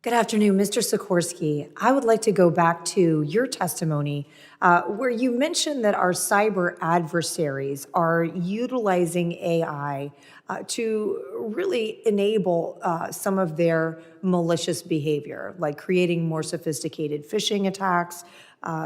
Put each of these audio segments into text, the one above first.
Good afternoon, Mr. Sikorsky. I would like to go back to your testimony where you mentioned that our cyber adversaries are utilizing AI to really enable some of their malicious behavior, like creating more sophisticated phishing attacks,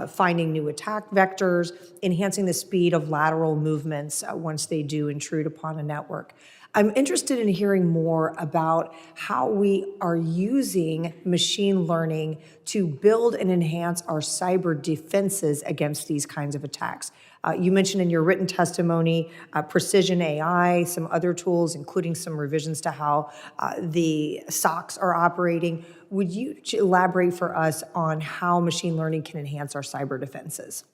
finding new attack vectors, enhancing the speed of lateral movements once they do intrude upon a network. I'm interested in hearing more about how we are using machine learning to build and enhance our cyber defenses against these kinds of attacks. You mentioned in your written testimony precision AI, some other tools, including some revisions to how the SOCs are operating. Would you elaborate for us on how machine learning can enhance our cyber defenses?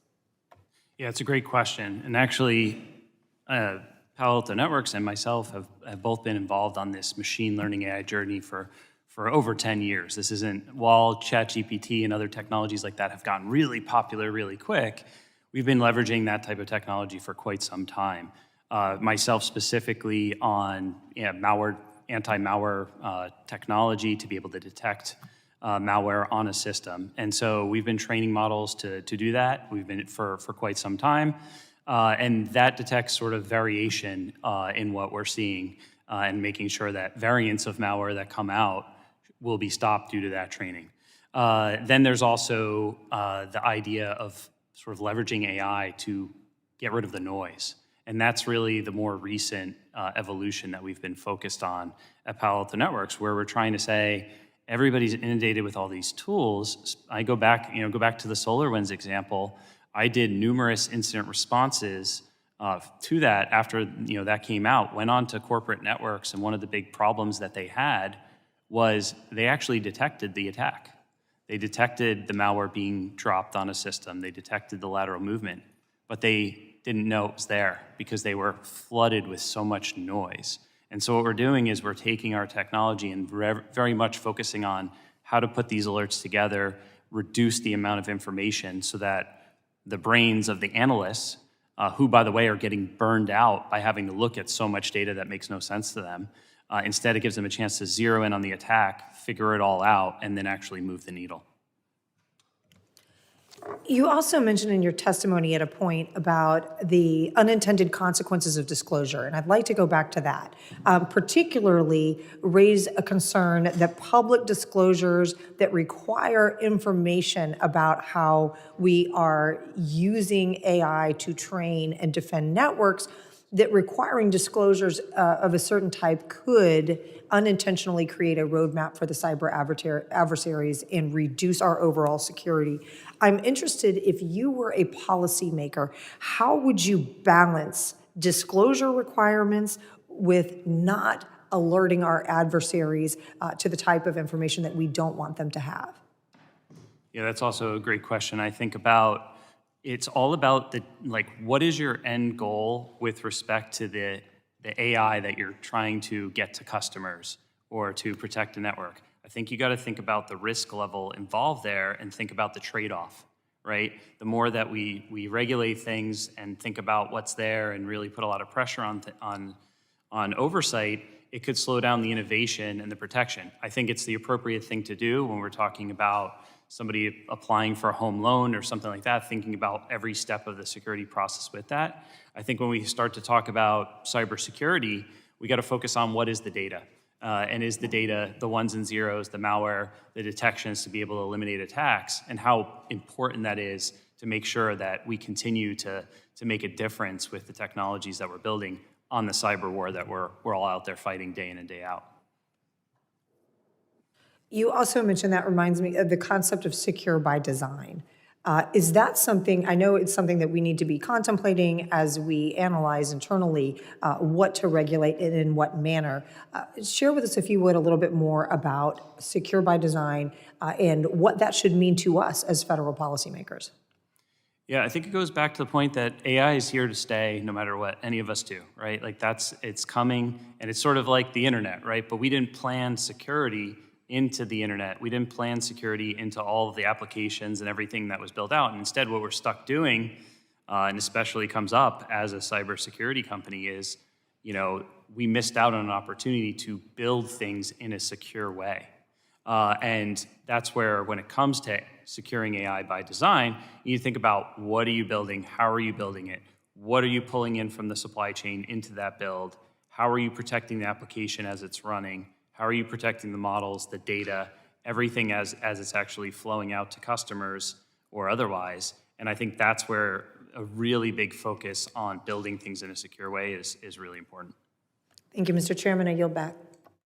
Yeah, it's a great question. And actually, Palo Alto Networks and myself have both been involved on this machine learning AI journey for over 10 years. This isn't, while ChatGPT and other technologies like that have gotten really popular really quick, we've been leveraging that type of technology for quite some time. Myself specifically on malware, anti-malware technology to be able to detect malware on a system. And so we've been training models to do that. We've been for quite some time. And that detects sort of variation in what we're seeing and making sure that variants of malware that come out will be stopped due to that training. Then there's also the idea of sort of leveraging AI to get rid of the noise. And that's really the more recent evolution that we've been focused on at Palo Alto Networks, where we're trying to say, everybody's inundated with all these tools. I go back to the SolarWinds example. I did numerous incident responses to that after that came out, went on to corporate networks, and one of the big problems that they had was they actually detected the attack. They detected the malware being dropped on a system. They detected the lateral movement, but they didn't know it was there because they were flooded with so much noise. And so what we're doing is we're taking our technology and very much focusing on how to put these alerts together, reduce the amount of information so that the brains of the analysts, who, by the way, are getting burned out by having to look at so much data that makes no sense to them. Instead, it gives them a chance to zero in on the attack, figure it all out, and then actually move the needle. You also mentioned in your testimony at a point about the unintended consequences of disclosure, and I'd like to go back to that. Particularly raise a concern that public disclosures that require information about how we are using AI to train and defend networks, that requiring disclosures of a certain type could unintentionally create a roadmap for the cyber adversaries and reduce our overall security. I'm interested, if you were a policymaker, how would you balance disclosure requirements with not alerting our adversaries to the type of information that we don't want them to have? Yeah, that's also a great question. I think about it's all about what is your end goal with respect to the AI that you're trying to get to customers or to protect a network. I think you got to think about the risk level involved there and think about the trade-off, right? The more that we regulate things and think about what's there and really put a lot of pressure on oversight, it could slow down the innovation and the protection. I think it's the appropriate thing to do when we're talking about somebody applying for a home loan or something like that, thinking about every step of the security process with that. I think when we start to talk about cybersecurity, we got to focus on what is the data. And is the data the ones and zeros, the malware, the detections to be able to eliminate attacks, and how important that is to make sure that we continue to make a difference with the technologies that we're building on the cyber war that we're all out there fighting day in and day out. You also mentioned, that reminds me of the concept of secure by design. Is that something, I know it's something that we need to be contemplating as we analyze internally what to regulate and in what manner. Share with us, if you would, a little bit more about secure by design and what that should mean to us as federal policymakers. Yeah, I think it goes back to the point that AI is here to stay no matter what any of us do, right? It's coming, and it's sort of like the internet, right? But we didn't plan security into the internet. We didn't plan security into all of the applications and everything that was built out. And instead, what we're stuck doing, and especially comes up as a cybersecurity company, is, we missed out on an opportunity to build things in a secure way. And that's where, when it comes to securing AI by design, you think about what are you building, how are you building it, what are you pulling in from the supply chain into that build, how are you protecting the application as it's running, how are you protecting the models, the data, everything as it's actually flowing out to customers or otherwise. And I think that's where a really big focus on building things in a secure way is really important. Thank you, Mr. Chairman. I yield back.